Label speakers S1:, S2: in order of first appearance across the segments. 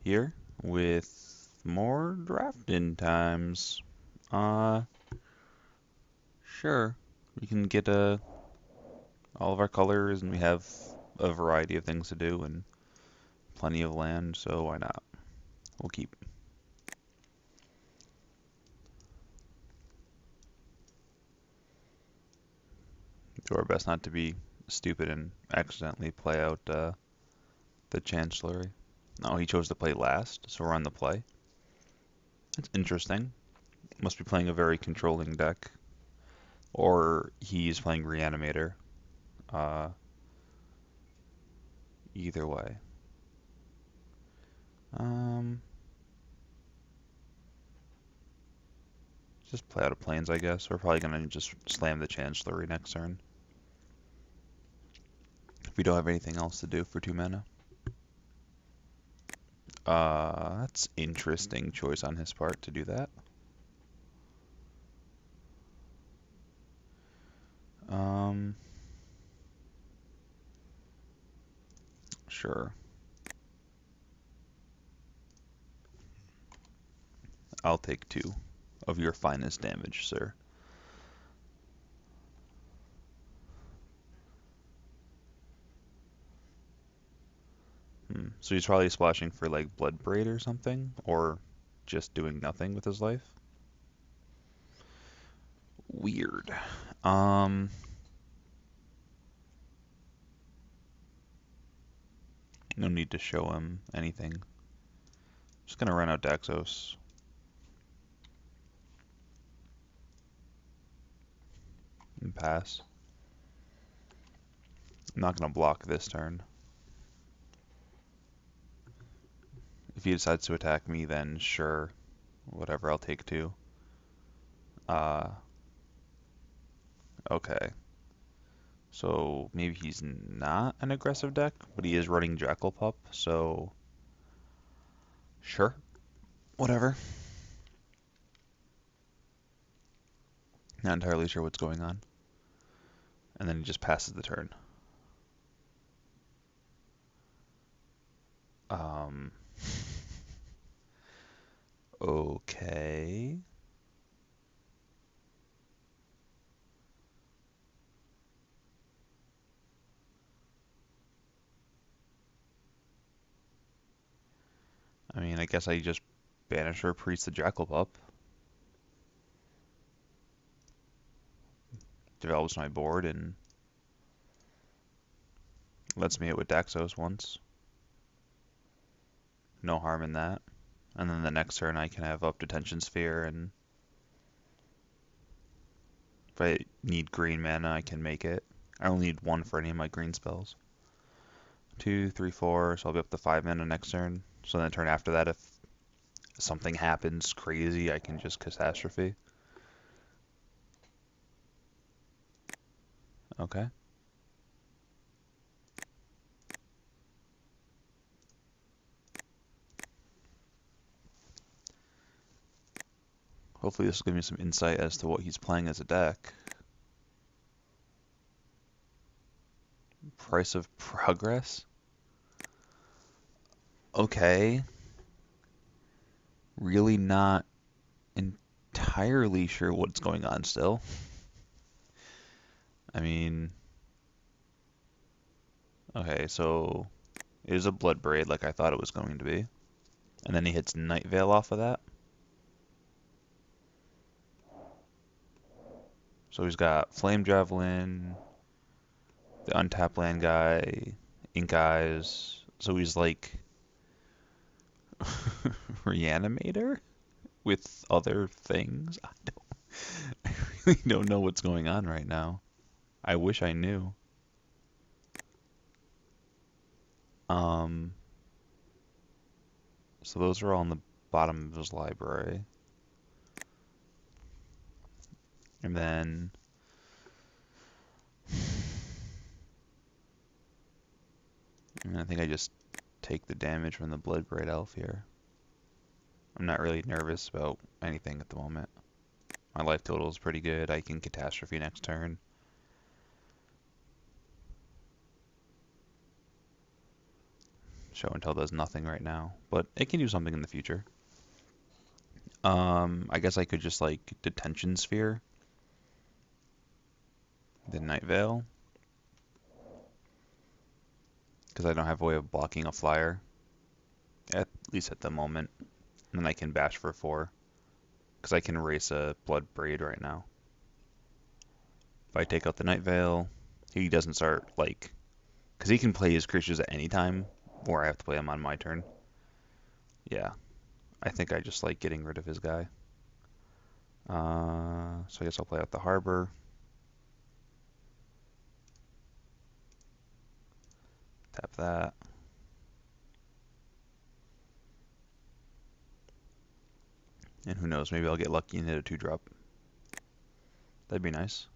S1: here with more drafting times. Uh, sure. We can get all of our colors, and we have a variety of things to do and plenty of land, so why not? We'll keep. Do our best not to be stupid and accidentally play out the Chancellery. No, he chose to play last, so we're on the play. That's interesting. Must be playing a very controlling deck. Or he's playing Reanimator. Uh, Either way. Um, just play out of Plains, I guess. We're probably gonna just slam the Chancellery next turn. If we don't have anything else to do for 2 mana. That's interesting choice on his part to do that. Um, sure. I'll take 2 of your finest damage, sir. So he's probably splashing for like Blood Braid or something, or just doing nothing with his life. Weird. Um, no need to show him anything. Just gonna run out Daxos. And pass. I'm not gonna block this turn. If he decides to attack me, then sure, whatever, I'll take 2. Uh, okay. So maybe he's not an aggressive deck, but he is running Jackal Pup, so sure, whatever. Not entirely sure what's going on. And then he just passes the turn. Um, okay. I mean, I guess I just banish or priest the Jackal Pup. Develops my board and lets me hit with Daxos once. No harm in that. And then the next turn I can have up Detention Sphere, and if I need green mana, I can make it. I only need 1 for any of my green spells. 2, 3, 4, so I'll be up to 5 mana next turn. So then the turn after that, if something happens crazy, I can just Catastrophe. Okay. Hopefully this will give me some insight as to what he's playing as a deck. Price of Progress? Okay. Really not entirely sure what's going on still. I mean, okay, so it is a Blood Braid like I thought it was going to be. And then he hits Night Veil off of that. So he's got Flame Javelin, the Untapped Land guy, Ink Eyes. So he's like Reanimator with other things. I really don't know what's going on right now. I wish I knew. Um, so those are all in the bottom of his library. And then I think I just take the damage from the Bloodbraid Elf here. I'm not really nervous about anything at the moment. My life total is pretty good. I can Catastrophe next turn. Show and tell does nothing right now, but it can do something in the future. I guess I could just like detention sphere, the Night Veil, because I don't have a way of blocking a flyer, at least at the moment. And then I can bash for 4, because I can race a Blood Braid right now. If I take out the Night Veil, he doesn't start like, because he can play his creatures at any time, or I have to play them on my turn. Yeah, I think I just like getting rid of his guy. So I guess I'll play out the Harbor. Tap that. And who knows, maybe I'll get lucky and hit a 2-drop. That'd be nice.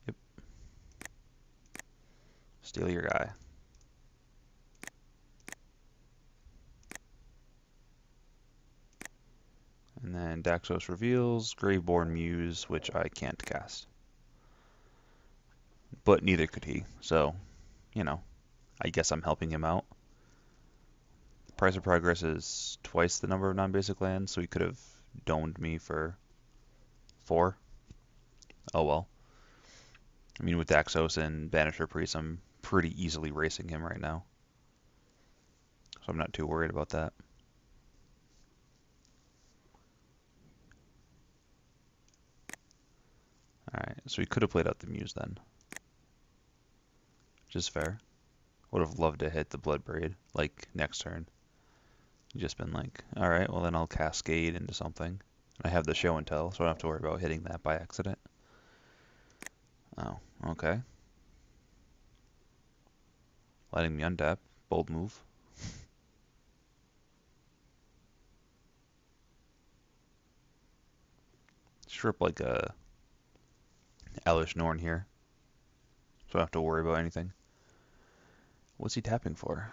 S1: Yep. Steal your guy. And then Daxos reveals Graveborn Muse, which I can't cast. But neither could he, so, you know, I guess I'm helping him out. Price of Progress is twice the number of non-basic lands, so he could have domed me for 4. Oh well. I mean, with Daxos and Banisher Priest, I'm pretty easily racing him right now. So I'm not too worried about that. Alright, so he could have played out the Muse then. Which is fair. Would have loved to hit the Blood Braid, like, next turn. Just been like, alright, well then I'll Cascade into something. I have the Show and Tell, so I don't have to worry about hitting that by accident. Oh, okay. Letting me untap. Bold move. Strip like a Elish Norn here. So I don't have to worry about anything. What's he tapping for?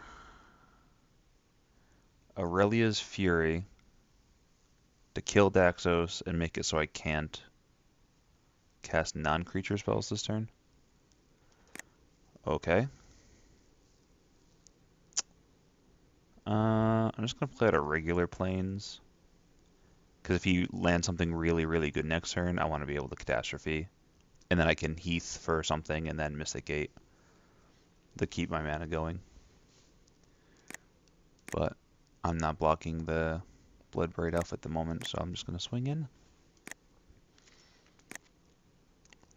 S1: Aurelia's Fury to kill Daxos and make it so I can't cast non-creature spells this turn. Okay. I'm just going to play out a regular Plains. Because if he lands something really, really good next turn, I want to be able to Catastrophe. And then I can Heath for something and then Mystic Gate to keep my mana going. But I'm not blocking the Blood Braid Elf at the moment, so I'm just going to swing in.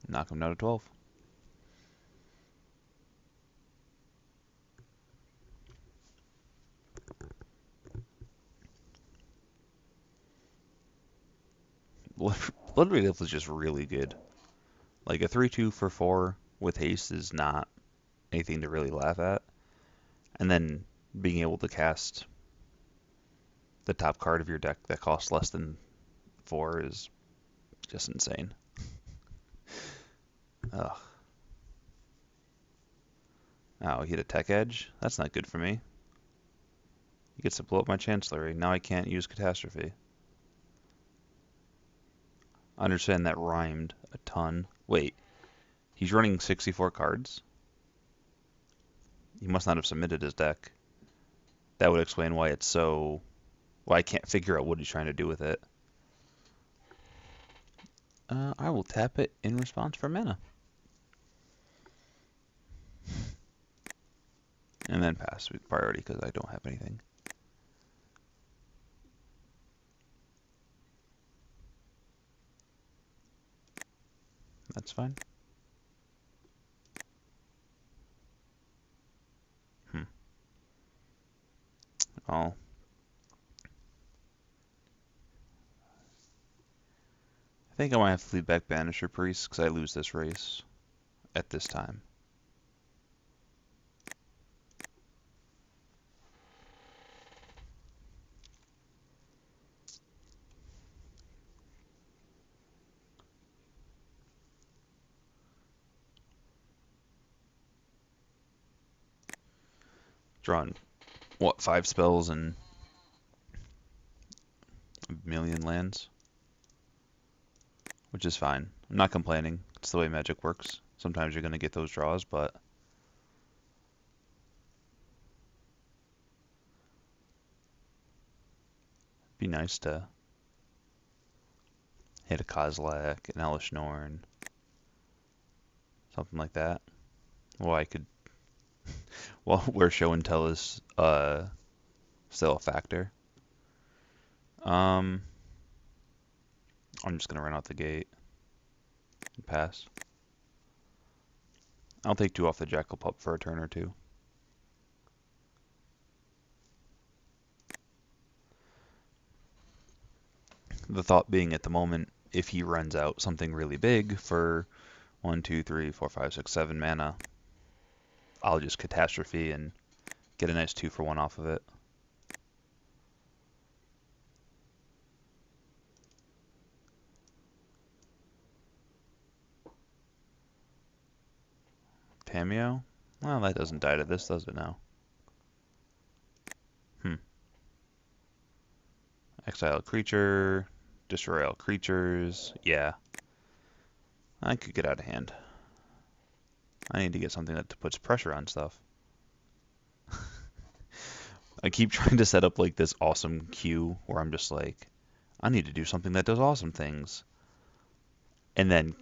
S1: Knock him down to 12. Blood Braid Elf is just really good. Like a 3/2 for 4 with haste is not anything to really laugh at. And then being able to cast the top card of your deck that costs less than 4 is just insane. Ugh. Oh, he hit a Tech Edge? That's not good for me. He gets to blow up my Chancellery. Now I can't use Catastrophe. I understand that rhymed a ton. Wait, he's running 64 cards? He must not have submitted his deck. That would explain why it's so... Why I can't figure out what he's trying to do with it. I will tap it in response for mana. And then pass with priority because I don't have anything. That's fine. Oh. I think I might have to lead back Banisher Priest because I lose this race at this time. Drawing, what, 5 spells and a million lands? Which is fine. I'm not complaining. It's the way Magic works. Sometimes you're going to get those draws, but Be nice to hit a Kozlak, an Elish Norn, something like that. Well, I could, well, where show and tell is still a factor. Um, I'm just gonna run out the gate and pass. I'll take 2 off the Jackal Pup for a turn or 2. The thought being at the moment, if he runs out something really big for 1, 2, 3, 4, 5, 6, 7 mana, I'll just Catastrophe and get a nice 2 for 1 off of it. Tameo? Well, that doesn't die to this, does it now? Exile a creature, destroy all creatures. Yeah, I could get out of hand. I need to get something that puts pressure on stuff. I keep trying to set up like this awesome queue where I'm just like, I need to do something that does awesome things. And then,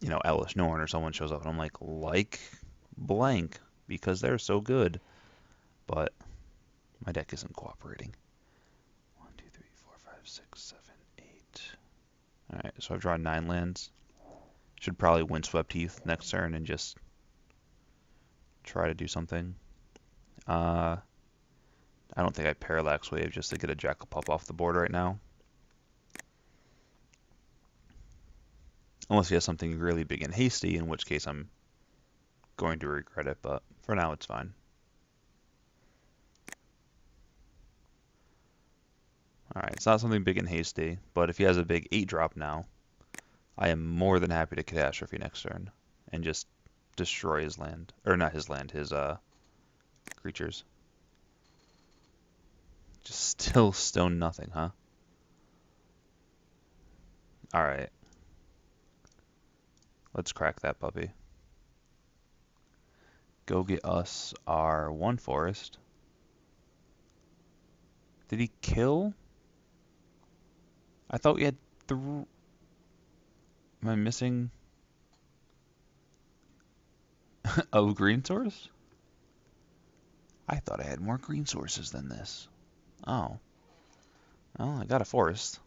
S1: Elish Norn or someone shows up and I'm like blank, because they're so good. But my deck isn't cooperating. 1, 2, 3, 4, 5, 6, 7, 8. Alright, so I've drawn 9 lands. Should probably Windswept Heath next turn and just try to do something. I don't think I Parallax Wave just to get a Jackal Pup off the board right now. Unless he has something really big and hasty, in which case I'm going to regret it, but for now it's fine. Alright, it's not something big and hasty, but if he has a big 8-drop now, I am more than happy to Catastrophe next turn and just destroy his land. Or not his land, his creatures. Just still stone nothing, huh? Alright. Let's crack that puppy. Go get us our 1 forest. Did he kill? I thought we had Am I missing a green source? I thought I had more green sources than this. Oh. Well, I got a forest.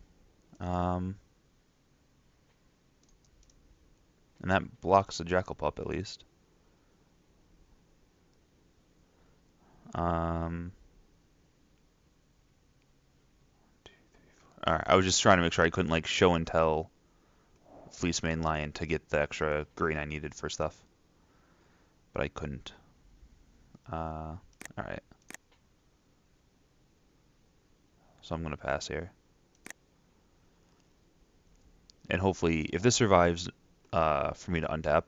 S1: And that blocks the Jackal Pup at least. Alright, I was just trying to make sure I couldn't like show and tell Fleecemane Lion to get the extra green I needed for stuff. But I couldn't. Alright. So I'm gonna pass here. And hopefully, if this survives for me to untap,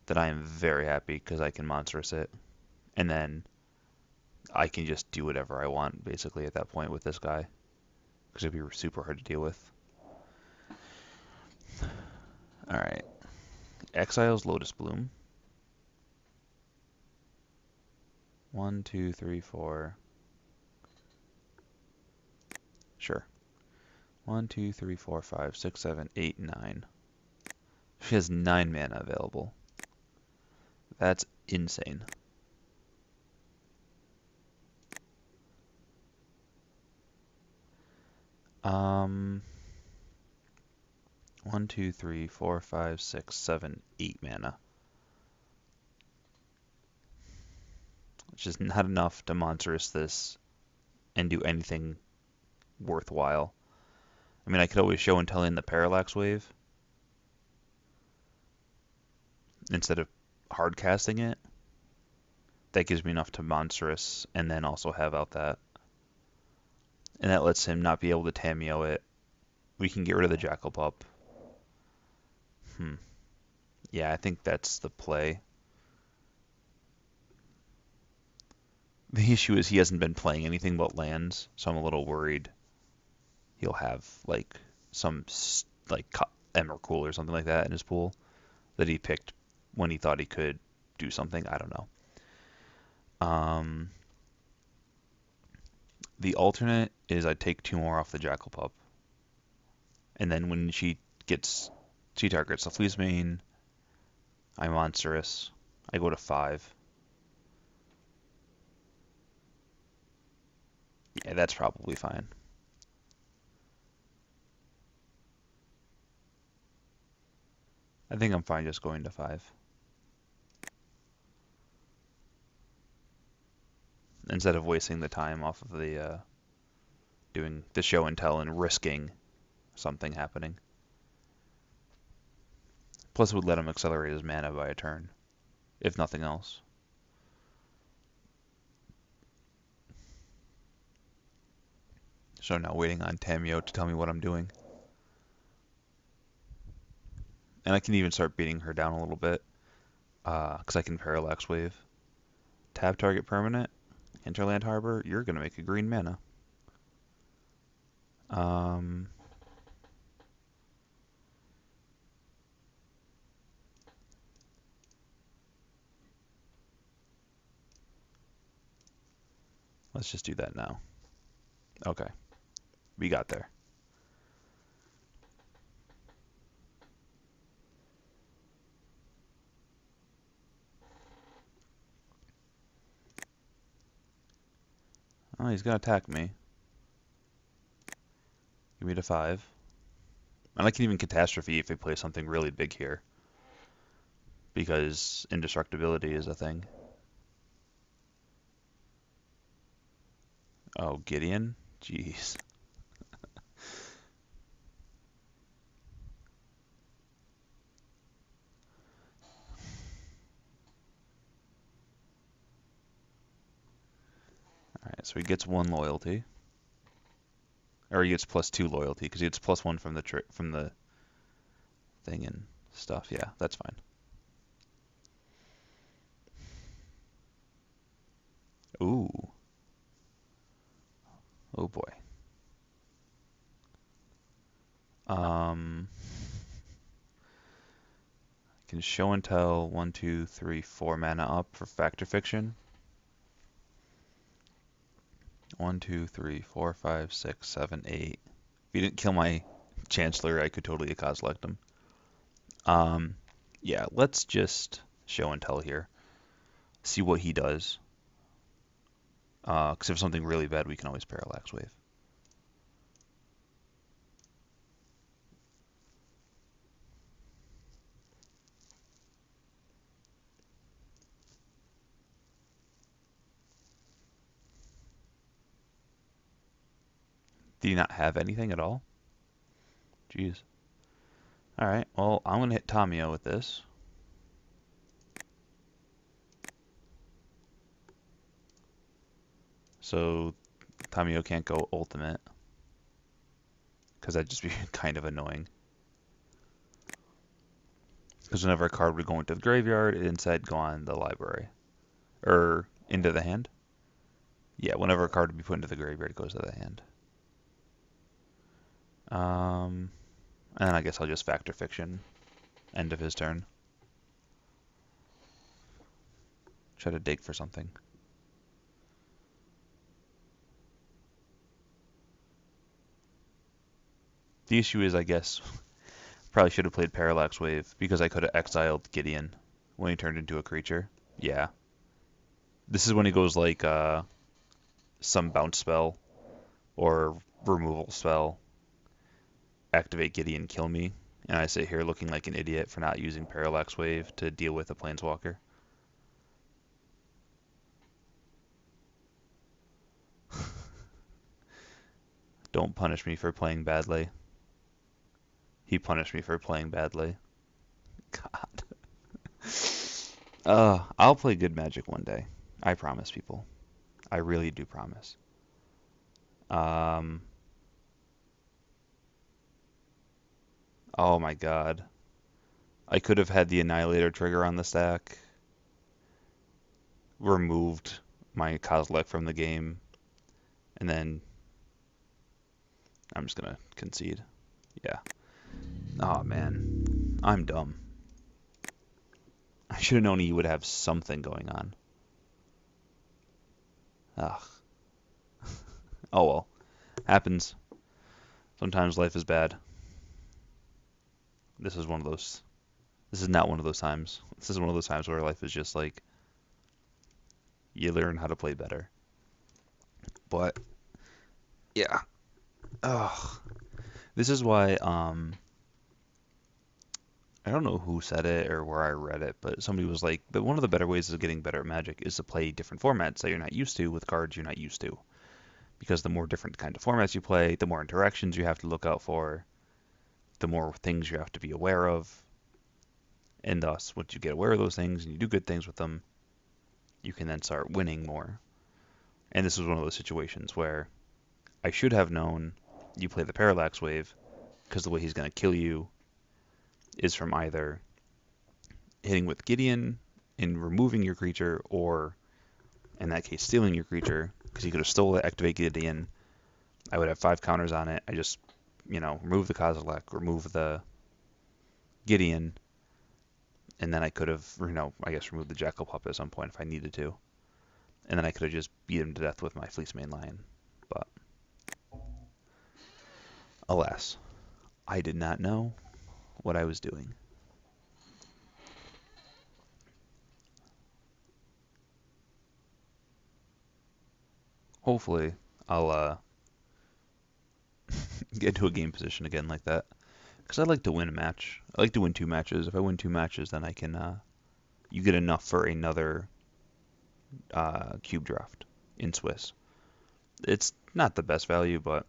S1: then I am very happy because I can monstrous it. And then I can just do whatever I want, basically, at that point with this guy. Because it'd be super hard to deal with. Alright. Exiles Lotus Bloom. 1, 2, 3, 4. Sure. 1, 2, 3, 4, 5, 6, 7, 8, 9. She has 9 mana available. That's insane. Um, 1, 2, 3, 4, 5, 6, 7, 8 mana. Which is not enough to monstrous this and do anything worthwhile. I mean, I could always show and tell in the Parallax Wave instead of hard casting it. That gives me enough to monstrous and then also have out that. And that lets him not be able to Tameo it. We can get rid of the Jackal Pup. Yeah, I think that's the play. The issue is he hasn't been playing anything but lands, so I'm a little worried he'll have like some like Emrakul or something like that in his pool that he picked when he thought he could do something. I don't know. The alternate is I take 2 more off the Jackal Pup, and then when she targets the Fleece Mane, I Monstrous. I go to 5. Yeah, that's probably fine. I think I'm fine just going to 5. Instead of wasting the time off of the doing the show and tell and risking something happening. Plus, it would let him accelerate his mana by a turn, if nothing else. So now waiting on Tamio to tell me what I'm doing. And I can even start beating her down a little bit, because I can Parallax Wave. Tap target permanent, Hinterland Harbor, you're going to make a green mana. Let's just do that now. Okay, we got there. Oh, he's going to attack me. Give me to 5. And I can even Catastrophe if they play something really big here, because indestructibility is a thing. Oh, Gideon? Jeez. Alright, so he gets 1 loyalty. Or he gets +2 loyalty, because he gets +1 from the thing and stuff. Yeah, that's fine. Ooh. Oh boy. Can show and tell 1, 2, 3, 4 mana up for Fact or Fiction. 1, 2, 3, 4, 5, 6, 7, 8. If he didn't kill my Chancellor, I could totally Select him. Yeah, let's just show and tell here. See what he does. Because if something really bad, we can always Parallax Wave. Do you not have anything at all? Jeez. Alright, well, I'm going to hit Tamio with this. So Tamio can't go ultimate, because that'd just be kind of annoying. Because whenever a card would go into the graveyard, it instead go on the library. Or into the hand? Yeah, whenever a card would be put into the graveyard, it goes to the hand. And I guess I'll just Fact or Fiction. End of his turn. Try to dig for something. The issue is, I guess, probably should have played Parallax Wave, because I could have exiled Gideon when he turned into a creature. Yeah. This is when he goes like some bounce spell or removal spell, activate Gideon, kill me, and I sit here looking like an idiot for not using Parallax Wave to deal with a Planeswalker. Don't punish me for playing badly. He punished me for playing badly. God. I'll play good Magic one day. I promise, people. I really do promise. Um, oh my God. I could have had the Annihilator trigger on the stack, removed my Kozilek from the game, and then I'm just gonna concede. Yeah. Oh man. I'm dumb. I should have known he would have something going on. Ugh. Oh well, happens. Sometimes life is bad. This is one of those. This is not one of those times. This is one of those times where life is just like you learn how to play better. But yeah, oh, this is why I don't know who said it or where I read it, but somebody was like, that one of the better ways of getting better at Magic is to play different formats that you're not used to with cards you're not used to. Because the more different kind of formats you play, the more interactions you have to look out for, the more things you have to be aware of, and thus, once you get aware of those things and you do good things with them, you can then start winning more. And this was one of those situations where I should have known you play the Parallax Wave, because the way he's going to kill you is from either hitting with Gideon and removing your creature, or in that case, stealing your creature, because he could have stole it, activate Gideon. I would have 5 counters on it. I just, remove the Kozilek, remove the Gideon, and then I could have, I guess removed the Jackal Pup at some point if I needed to. And then I could have just beat him to death with my Fleece Mane Lion. But alas, I did not know what I was doing. Hopefully, I'll get into a game position again like that. Because I'd like to win a match. I like to win 2 matches. If I win 2 matches, then I can, you get enough for another cube draft in Swiss. It's not the best value, but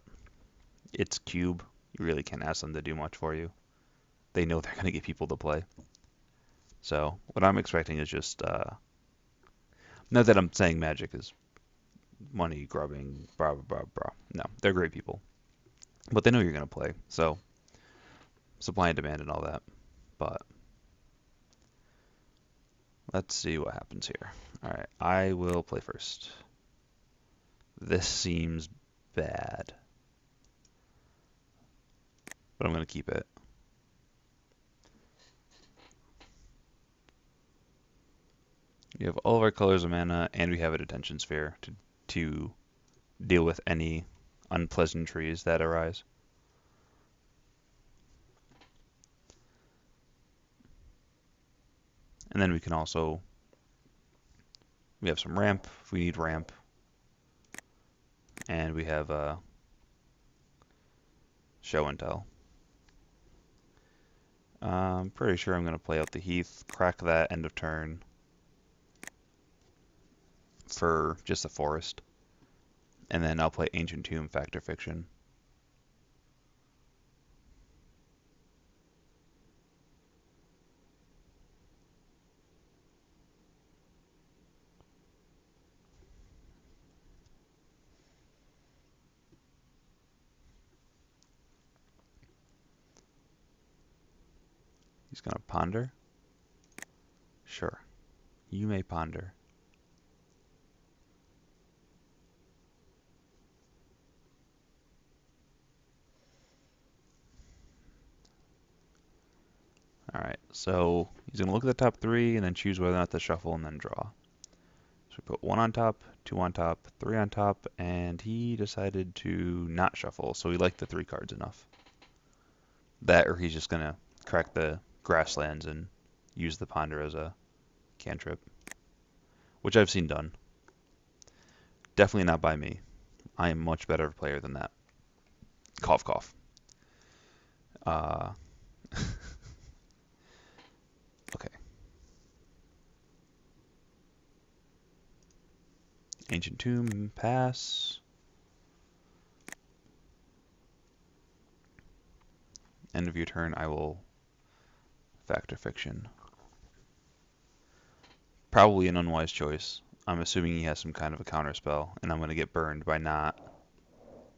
S1: it's cube. You really can't ask them to do much for you. They know they're going to get people to play. So what I'm expecting is just, not that I'm saying Magic is money grubbing, blah, blah, blah, blah. No, they're great people. But they know you're going to play. So supply and demand and all that. But let's see what happens here. All right, I will play first. This seems bad, but I'm going to keep it. We have all of our colors of mana, and we have a detention sphere to deal with any unpleasantries that arise. And then we can also, we have some ramp if we need ramp. And we have show and tell. I'm pretty sure I'm going to play out the Heath, crack that end of turn for just the forest. And then I'll play Ancient Tomb, Fact or Fiction. He's going to ponder. Sure, you may ponder. Alright, so he's going to look at the top 3 and then choose whether or not to shuffle and then draw. So we put 1 on top, 2 on top, 3 on top, and he decided to not shuffle, so he liked the 3 cards enough. That or he's just going to crack the grasslands and use the ponder as a cantrip, which I've seen done. Definitely not by me. I am much better player than that. Cough, cough. Uh, okay. Ancient Tomb, pass. End of your turn, I will Fact or Fiction. Probably an unwise choice. I'm assuming he has some kind of a counter spell, and I'm going to get burned by not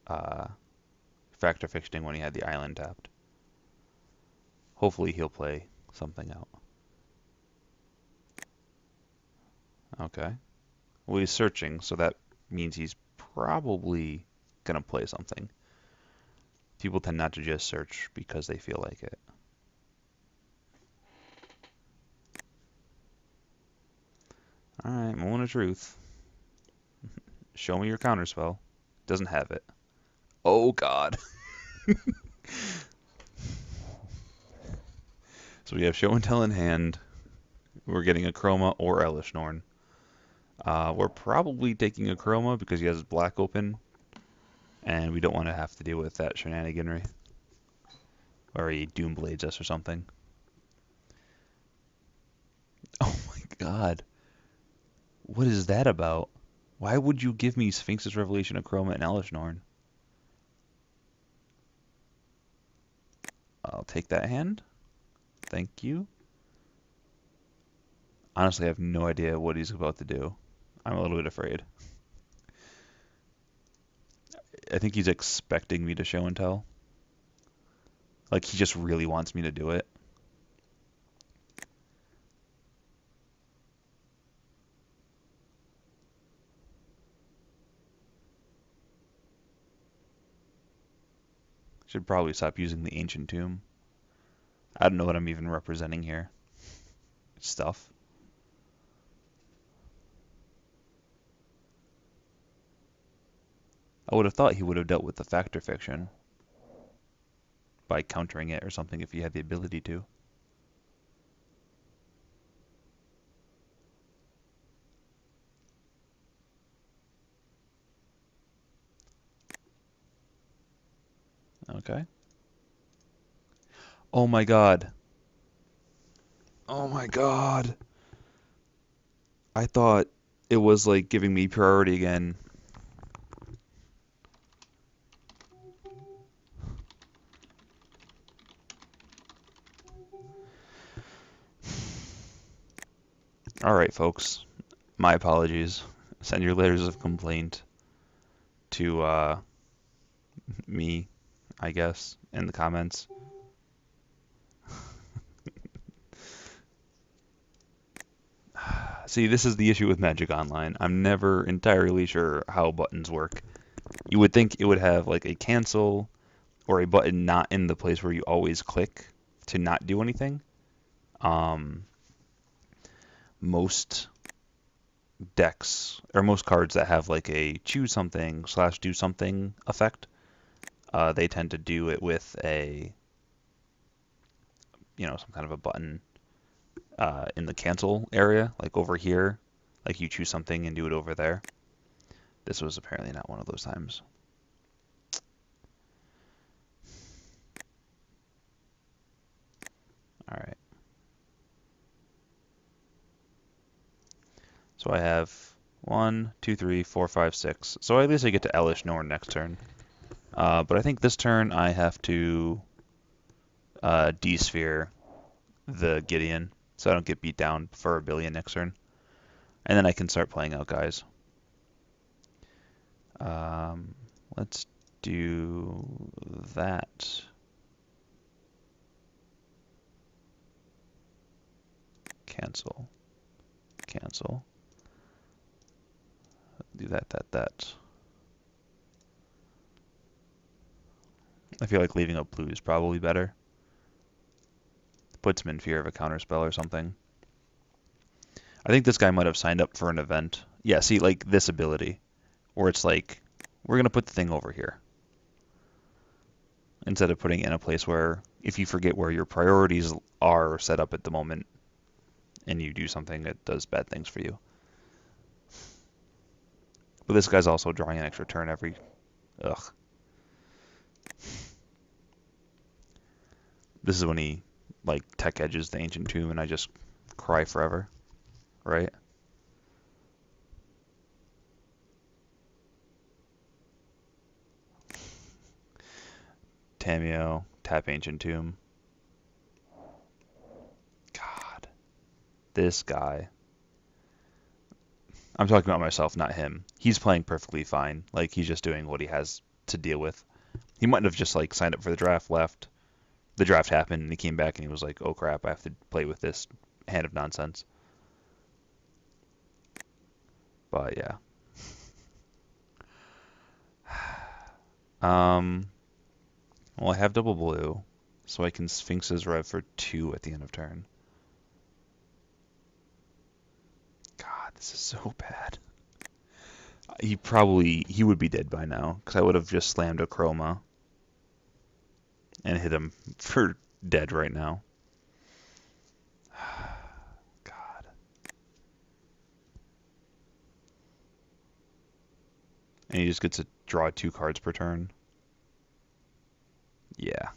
S1: Fact or Fictioning when he had the island tapped. Hopefully he'll play something out. Okay. Well, he's searching, so that means he's probably going to play something. People tend not to just search because they feel like it. Alright, moment of truth. Show me your counterspell. Doesn't have it. Oh God. So we have Show and Tell in hand. We're getting a Chroma or Elish Norn. We're probably taking a Chroma because he has black open, and we don't want to have to deal with that shenaniganry. Or he Doomblades us or something. Oh my God. What is that about? Why would you give me Sphinx's Revelation, a Chroma, and Elish Norn? I'll take that hand. Thank you. Honestly, I have no idea what he's about to do. I'm a little bit afraid. I think he's expecting me to show and tell. Like, he just really wants me to do it. Should probably stop using the Ancient Tomb. I don't know what I'm even representing here. Stuff. I would have thought he would have dealt with the Factor Fiction by countering it or something if he had the ability to. Okay. Oh my God. Oh my God. I thought it was like giving me priority again. All right, folks. My apologies. Send your letters of complaint to me, I guess, in the comments. See, this is the issue with Magic Online. I'm never entirely sure how buttons work. You would think it would have like a cancel or a button not in the place where you always click to not do anything. Most decks or most cards that have like a choose something / do something effect, they tend to do it with a, some kind of a button in the cancel area, like over here, like you choose something and do it over there. This was apparently not one of those times. All right. So I have 1, 2, 3, 4, 5, 6. So at least I get to Elish Norn next turn. But I think this turn I have to D-sphere the Gideon, so I don't get beat down for a billion next turn. And then I can start playing out guys. Let's do that. Cancel. Cancel. Do that. I feel like leaving up blue is probably better. Puts him in fear of a counterspell or something. I think this guy might have signed up for an event. Yeah, see, like this ability, where it's like, we're going to put the thing over here. Instead of putting it in a place where, if you forget where your priorities are set up at the moment, and you do something that does bad things for you. But this guy's also drawing an extra turn every... Ugh. This is when he, like, tech edges the Ancient Tomb, and I just cry forever. Right? Tameo, tap Ancient Tomb. God. This guy. I'm talking about myself, not him. He's playing perfectly fine. Like, he's just doing what he has to deal with. He might have just, like, signed up for the draft, left. The draft happened, and he came back, and he was like, oh, crap, I have to play with this hand of nonsense. But, yeah. Well, I have double blue, so I can Sphinx's Rev for 2 at the end of turn. God, this is so bad. He would be dead by now, because I would have just slammed a chroma and hit him for dead right now. God. And he just gets to draw 2 cards per turn. Yeah.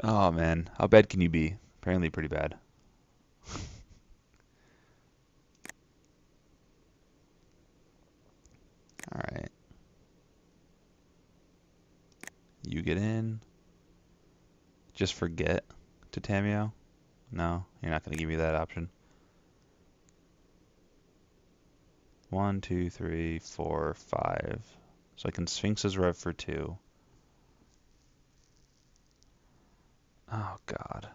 S1: Oh man, how bad can you be? Apparently pretty bad. Alright. You get in. Just forget to Tameo? No, you're not going to give me that option. 1, 2, 3, 4, 5. So I can Sphinx's Rev for 2. Oh god.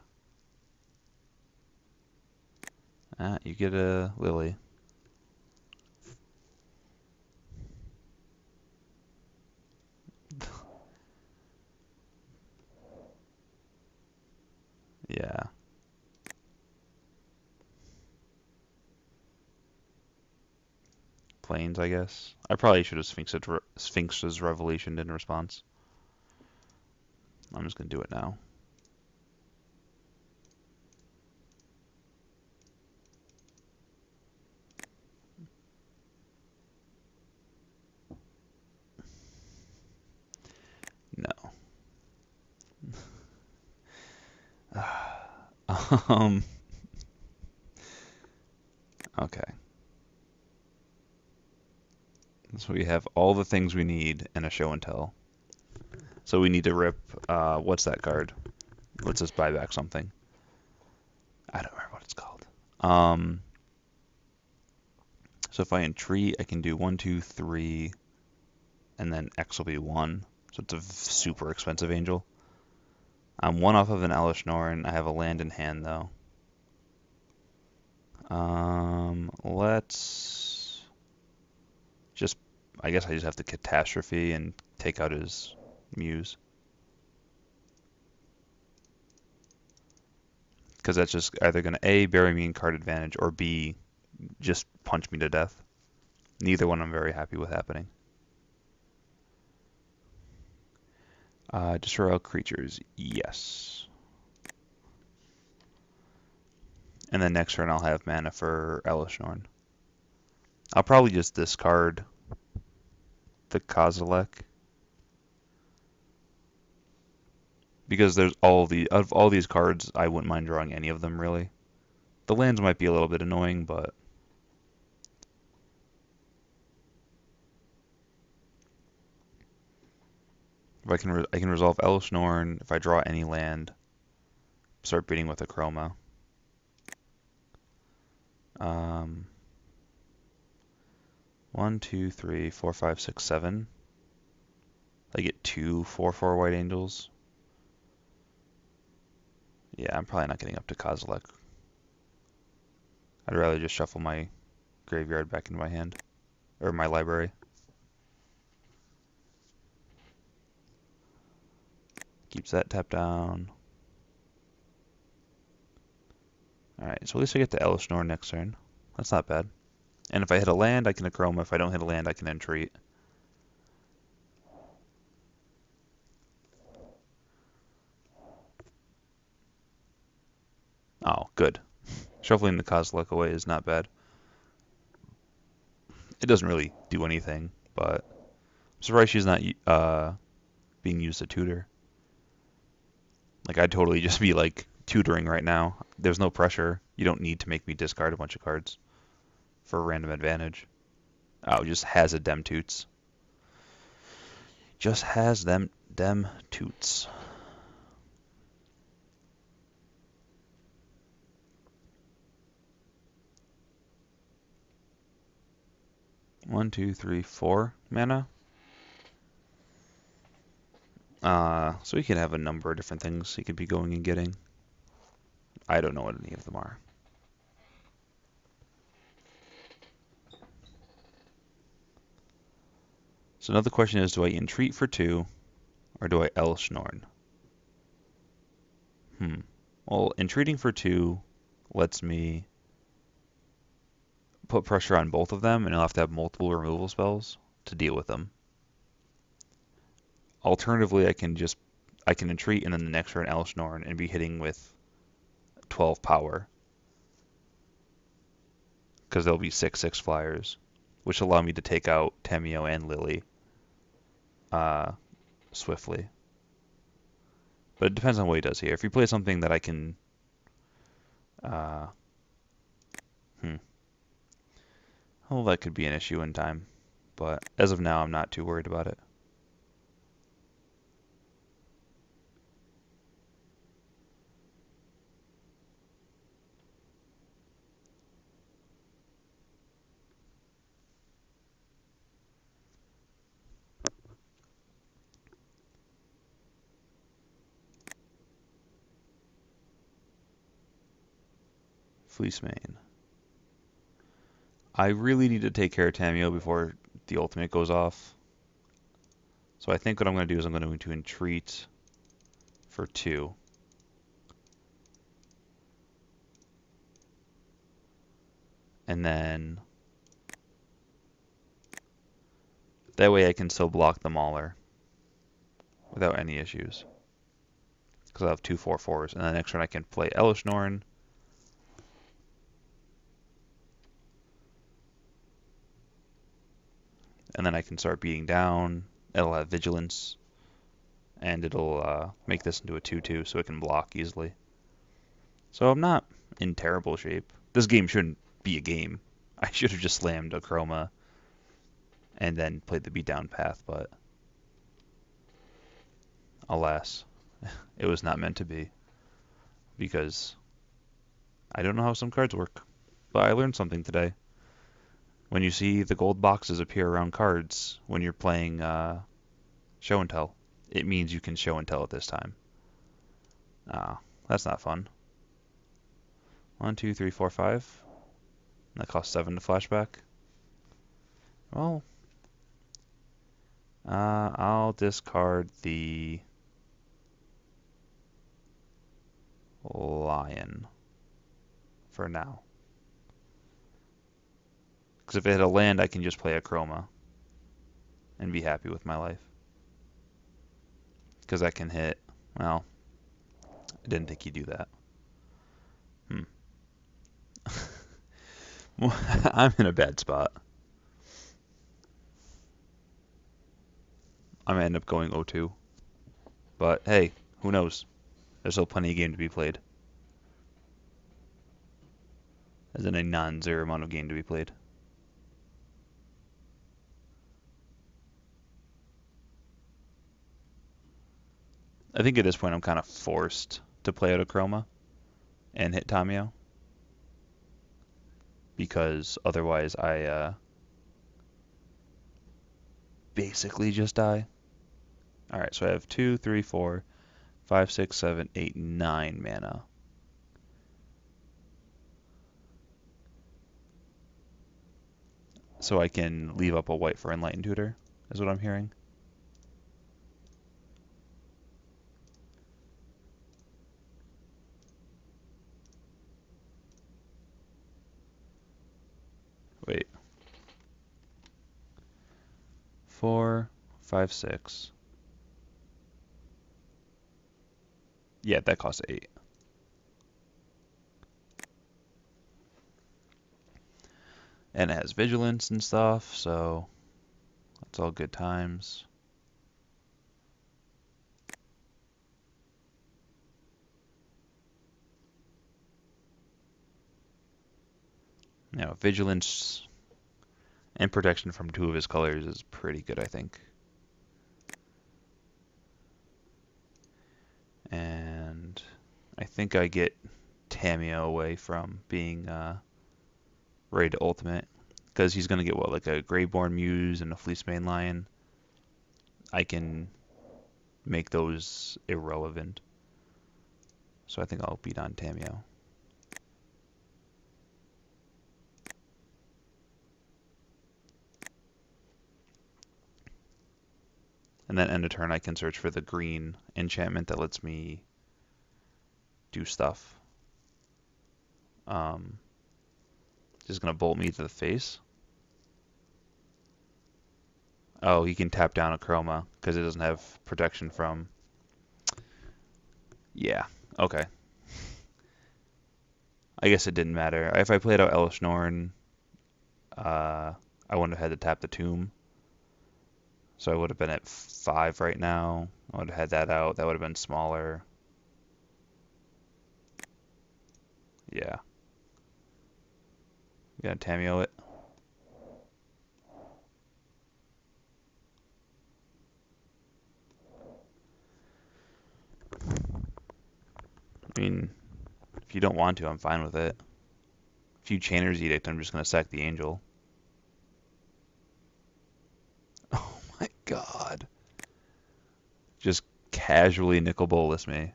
S1: You get a Lily. Yeah. Planes, I guess. I probably should have Sphinx's Revelation in response. I'm just going to do it now. No. um. Okay. So we have all the things we need in a show and tell. So we need to rip, what's that card? Let's just buy back something. I don't remember what it's called. So if I entreat, I can do 1, 2, 3, and then X will be 1. So it's a super expensive angel. I'm 1 off of an Elish Norn. I have a land in hand though. Let's just, I guess I just have to catastrophe and take out his muse. Because that's just either going to A, bury me in card advantage, or B, just punch me to death. Neither one I'm very happy with happening. Destroy all creatures, yes. And then next turn I'll have mana for Elish Norn. I'll probably just discard the Kozilek. Because there's of all these cards, I wouldn't mind drawing any of them really. The lands might be a little bit annoying, but if I can resolve Elish Norn, if I draw any land, start beating with a chroma. 1, 2, 3, 4, 5, 6, 7. I get 2 4/4 white angels. Yeah, I'm probably not getting up to Kozilek. I'd rather just shuffle my graveyard back into my hand. Or my library. Keeps that tapped down. Alright, so at least I get the Elish Norn next turn. That's not bad. And if I hit a land, I can Achroma. If I don't hit a land, I can Entreat. Oh, good. Shuffling the Kozilek away is not bad. It doesn't really do anything, but I'm surprised she's not being used to tutor. Like, I'd totally just be, like, tutoring right now. There's no pressure. You don't need to make me discard a bunch of cards for a random advantage. Oh, just has a dem toots. Just has them dem toots. One, two, three, 4 mana. So he can have a number of different things he could be going and getting. I don't know what any of them are. So another question is, do I entreat for 2, or do I Elish Norn? Well, entreating for 2 lets me put pressure on both of them, and I'll have to have multiple removal spells to deal with them. Alternatively, I can entreat and then the next turn Elshnorn and be hitting with 12 power because there'll be 6/6 flyers, which allow me to take out Tamio and Lily uh, swiftly. But it depends on what he does here. If he plays something that I can, uh, hmm, well, that could be an issue in time. But as of now, I'm not too worried about it. Fleece Mane. I really need to take care of Tamio before the ultimate goes off. So I think what I'm going to do is I'm going to entreat for 2. And then that way I can still block the Mauler without any issues. Because I'll have 2 4/4s. And then next turn I can play Elishnorn. And then I can start beating down. It'll have Vigilance. And it'll make this into a 2/2 so it can block easily. So I'm not in terrible shape. This game shouldn't be a game. I should have just slammed a Chroma and then played the beatdown path, but alas, it was not meant to be because I don't know how some cards work. But I learned something today. When you see the gold boxes appear around cards when you're playing show and tell, it means you can show and tell at this time. Ah, that's not fun. 1, 2, 3, 4, 5. That costs 7 to flashback. Well, I'll discard the Lion for now. Because if it had a land, I can just play a Chroma and be happy with my life. Because I can hit, well, I didn't think he'd do that. I'm in a bad spot. I might end up going 0-2. But hey, who knows? There's still plenty of game to be played. As in a non-zero amount of game to be played. I think at this point I'm kind of forced to play out a Chroma and hit Tamio. Because otherwise I basically just die. Alright, so I have 2, 3, 4, 5, 6, 7, 8, 9 mana. So I can leave up a white for Enlightened Tutor, is what I'm hearing. Wait. 4, 5, 6. Yeah, that costs 8. And it has Vigilance and stuff, so that's all good times. Now, Vigilance and protection from 2 of his colors is pretty good, I think. And I think I get Tamio away from being ready to ultimate. Because he's going to get, what, like a Greyborn Muse and a Fleecemane Lion? I can make those irrelevant. So I think I'll beat on Tamio. And then end of turn I can search for the green enchantment that lets me do stuff. Just gonna bolt me to the face. Oh, he can tap down a chroma because it doesn't have protection from. Yeah. Okay. I guess it didn't matter. If I played out Elish Norn, I wouldn't have had to tap the tomb. So I would have been at 5 right now. I would have had that out. That would have been smaller. Yeah. You gonna Tameo it? I mean, if you don't want to, I'm fine with it. If you Chainer's Edict, I'm just gonna sack the Angel. Oh my god. Just casually Nicol Bolas me.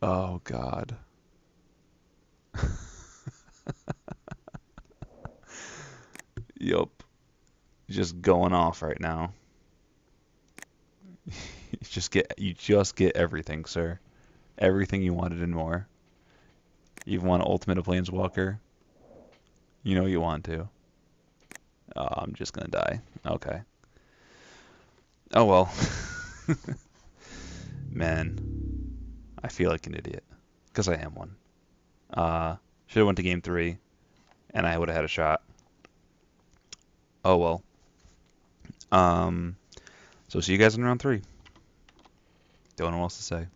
S1: Oh god. Yup. Just going off right now. You just get everything, sir. Everything you wanted and more. You want Ultimate a Planeswalker? You know you want to. Oh, I'm just gonna die. Okay. Oh well. Man, I feel like an idiot. Because I am one. Should have went to game 3, and I would have had a shot. Oh well. Um, so see you guys in round 3. Don't know what else to say.